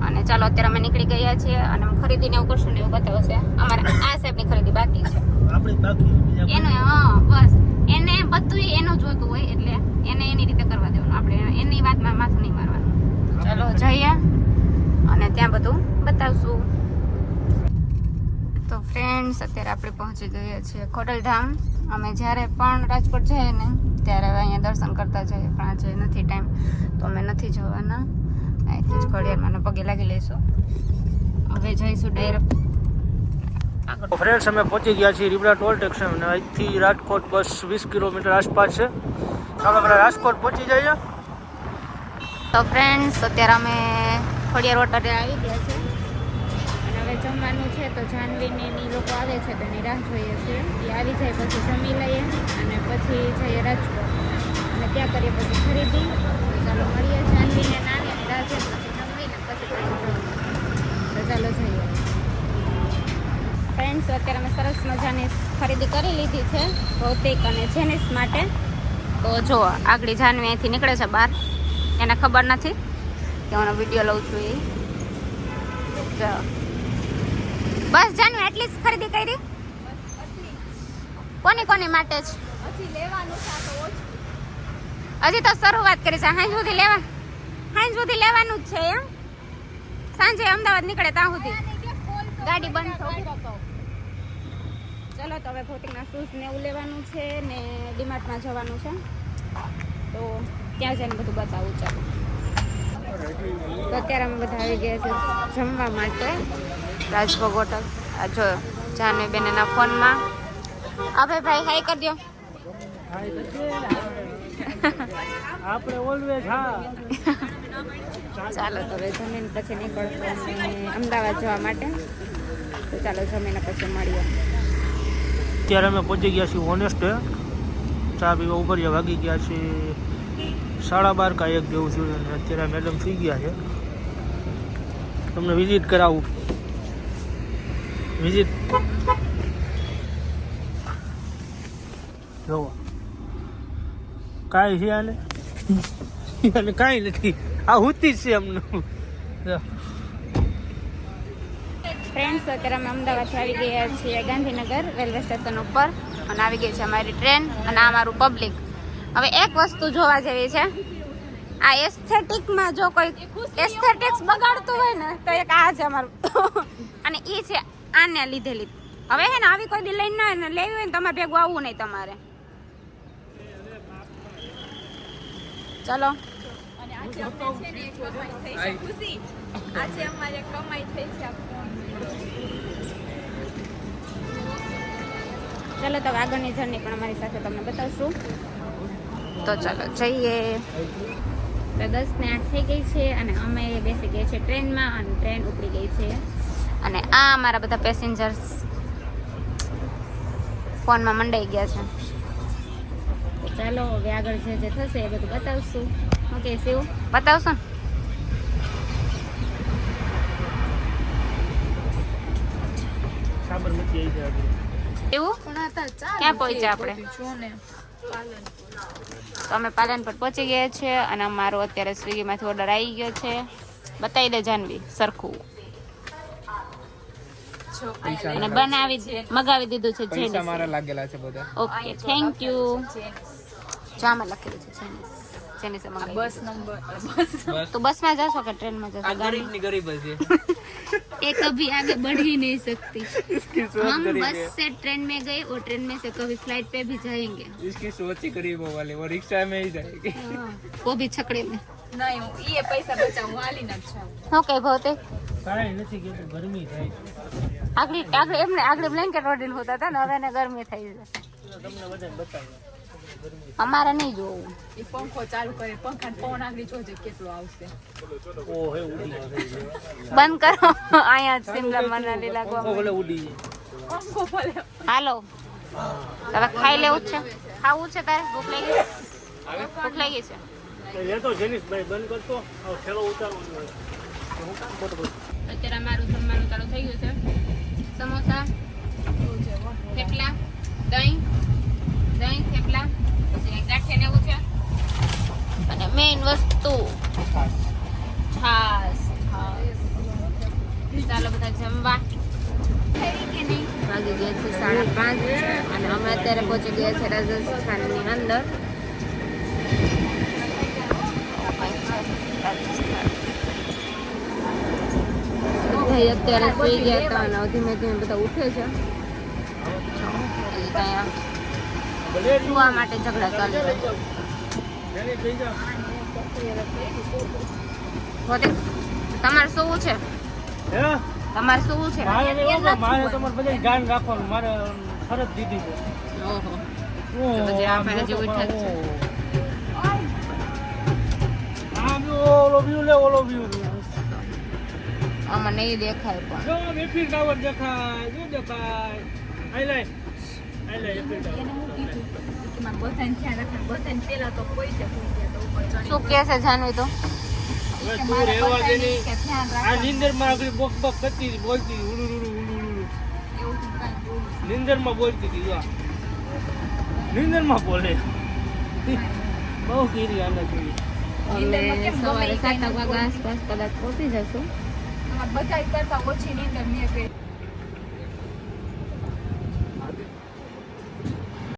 અને ચાલો અત્યારે અમે નીકળી ગયા છીએ અને ખરીદીને એવું કરશું ને એવું બતાવશે. અમારે આ સાહેબની ખરીદી બાકી છે. એનો બસ એને બધું એનું જોતું હોય એટલે એને એની રીતે કરવા દેવાનું. આપણે એની વાતમાં માથું નહીં મારવાનું. ચાલો જઈએ અને ત્યાં બધું બતાવશું. તો ફ્રેન્ડ્સ અત્યારે આપણે પહોંચી ગયા છીએ ખોડલધામ. અમે જ્યારે પણ રાજકોટ જઈએ ને ત્યારે અહીંયા દર્શન કરતા જઈએ, પણ આજે નથી ટાઈમ તો અમે નથી જવાના. અહીંથી જ ઘડિયાળમાં પગે લાગી લઈશું. હવે જઈશું ડાયરેક્ટ. ફ્રેન્ડ્સ અમે પહોંચી ગયા છીએ રીબડા ટોલ ટેક્સ અને અહીંથી રાજકોટ બસ 20 કિલોમીટર આસપાસ છે. ચાલો આપણે રાજકોટ પહોંચી જઈએ. તો ફ્રેન્ડ્સ અત્યારે અમે ખોડિયાર હોટલે આવી ગયા છે અને હવે જમવાનું છે. તો જાનવીને એની લોકો આવે છે તો એની રાહ જોઈએ છીએ. એ આવી જાય પછી જમી લઈએ અને પછી જઈએ રાજકોટ અને ત્યાં કરીએ પછી ખરીદી. ચાલો મળીએ. જાનવીને નાની એની રાહ છે પછી જમીને પછી જમવાનું. તો ચાલો જઈએ. ફ્રેન્ડ્સ અત્યારે અમે સરસ મજાની ખરીદી કરી લીધી છે ભૌતિક અને જેનિસ માટે. તો જો આગળ જાનવી અહીંથી નીકળે છે બહાર. એને ખબર નથી કે હું વિડીયો લઉં છું. એ બસ જાનવી એટલી જ ખરીદી કરી. કોની માટે જ હજી તો શરૂઆત કરી છે. સાંજ સુધી લેવાનું જ છે. એમ સાંજે અમદાવાદ નીકળે ત્યાં સુધી ગાડી બંધ થશે. ચલો તો હવે ભૌતિકના શૂઝ ને એવું લેવાનું છે ને ડીમાર્ટમાં જવાનું છે તો ત્યાં જઈને બધું બતાવું. ચાલો તો અત્યારે અમે બધા આવી ગયા છે જમવા માટે રાજભોગ હોટલ. આ જો જાનવી બેન એના ફોનમાં. હવે ભાઈ હાઈ કરી દો. આપણે ઓલવેઝ હા. ચાલો તો હવે જમીન પછી નીકળશું અમદાવાદ જવા માટે. તો ચાલો જમીને પછી મળીએ. અત્યારે અમે પહોંચી ગયા છીએ ઓનેસ્ટે. ચા પીવા ઉભર્યા વાગી ગયા છે 12:30 કા 1 જેવું છું. અને અત્યારે મેડમ સુઈ ગયા છે. તમને વિઝિટ કરાવું. વિઝિટ જોવો કાંઈ છે આને કાંઈ નથી. આ હુતી જ છે એમનું. ફ્રેન્ડ્સ અત્યારે અમે અમદાવાદથી આવી ગયા છીએ ગાંધીનગર રેલવે સ્ટેશન ઉપર અને આવી ગઈ છે અમારી ટ્રેન અને આ અમારું પબ્લિક. હવે એક વસ્તુ જોવા જેવી છે. આ એસ્થેટિકમાં જો કોઈ એસ્થેટિક્સ બગાડતું હોય ને તો એક આ છે અમારું અને એ છે આને લીધેલી. હવે હે ને આવી કોઈ દી લઈને ના ને લેવી હોય ને તમારે ભેગું આવવું નહીં તમારે. ચલો ચલો તો આગળની જર્ની પણ અમારી સાથે તમને બતાવશું. તો ચાલો જઈએ. તો 10:08 થઈ ગઈ છે અને અમે બેસી ગયા છે ટ્રેનમાં અને ટ્રેન ઉપડી ગઈ છે. અને આ અમારા બધા પેસેન્જર્સ ફોનમાં મંડાઈ ગયા છે. તો ચાલો હવે આગળ જે થશે એ બધું બતાવશું. ઓકે શિવ બતાવશો ને? સાબરમતી એવું ક્યાં પહોંચ્યા આપણે? તો અમે પાલનપુર પહોંચી ગયા છે અને અમારો અત્યારે સ્વિગીમાંથી ઓર્ડર આવી ગયો છે. બતાવી દે જાનવી સરખું. અને મગાવી દીધું છે. પૈસા મારા લાગેલા છે બધા. Okay thank you. જામાં લખેલું છે જેની બસ નંબર. તો બસમાં જશો કે ટ્રેનમાં જશો? गरीब गरीब है ये कभी आगे बढ़ ही नहीं सकती. हम बस से ट्रेन में गए और ट्रेन में से कभी फ्लाइट पे भी जाएंगे. इसकी सोच ही गरीबों वाली, वो रिक्शा में ही जाएगी. वो भी छकड़े में. नहीं ये पैसा बचाऊं वाली न अच्छा. ओके बहुत કાંઈ નથી કે ગરમી થાય. આગળ બ્લેન્કેટ ઓઢીને હોતા હતા ને હવે એને ગરમી થઈ છે. તમને બધાને બતાવ્યું. અમારે નહીં જોવું. એ પંખો ચાલુ કરે પંખા પવન આગળ જોજે કેટલો આવશે. ઓહે ઉડી બંધ કરો. અહીંયા સિમલા મનાલી લાગવા ભલે ઉડી. પંખો ભલે. હાલો હવે ખાઈ લેવું જ છે. ખાવું છે તારે? ભૂખ લાગી છે? એ તો જેનિસભાઈ બંધ કરતો ઠેલો ઉતારવાનો. અત્યારે અમારું જમવાનું ચાલુ થઈ ગયું છે. સમોસા, થેપલા, દહીં થેપલા, પછી ગાંઠિયા ને એવું છે અને મેઇન વસ્તુ છાશ. જમવા વાગી ગયા છે 5:30 અને અમે અત્યારે પહોંચી ગયા છે રાજસ્થાનની અંદર. બધા અત્યારે સુઈ ગયા હતા અને ધીમે ધીમે બધા ઉઠે છે. સુવા માટે ઝઘડા ચાલુ છે. તમારે શું છે? તમારે શું છે? મારે તમારે બધા ધ્યાન રાખવાનું, મારે ફરજ દીધી છે. ઓહો પછી આપણે હજી ઉઠ્યા જ છે. ઓલો વ્યૂ લે, ઓલો વ્યૂ આમાં નહીં દેખાય પણ જો એફિલ ટાવર દેખાય, જો દેખાય. આઈ લે એફિલ ટાવર. એને હું કીધું કે મારે બધાને ધ્યાન રાખવાનું, બધાને પેલા તો કોઈ છે કોઈ ગયા તો ઉપર ચડી શું કહે છે જાનવી? તો હવે કે તું મારે રહેવા દે બધાને ને. કે ધ્યાન આ રાખવાનું. નીંદરમાં આગળ બોક બોક કરતી હતી, બોલતી હતી, ઉલુ ઉલુ ઉલુ ઉલુ. એવું તો કાંઈ બોલું છું. નીંદરમાં બોલતી હતી. વાહ, નીંદરમાં બોલે. બહુ કીરી આને જોઈ. અમે સવારે 7 વાગ્યા આસપાસ કદાચ પહોંચી જશું. આમાં બધાય કરતા ઓછી નીંદર મેં કરી.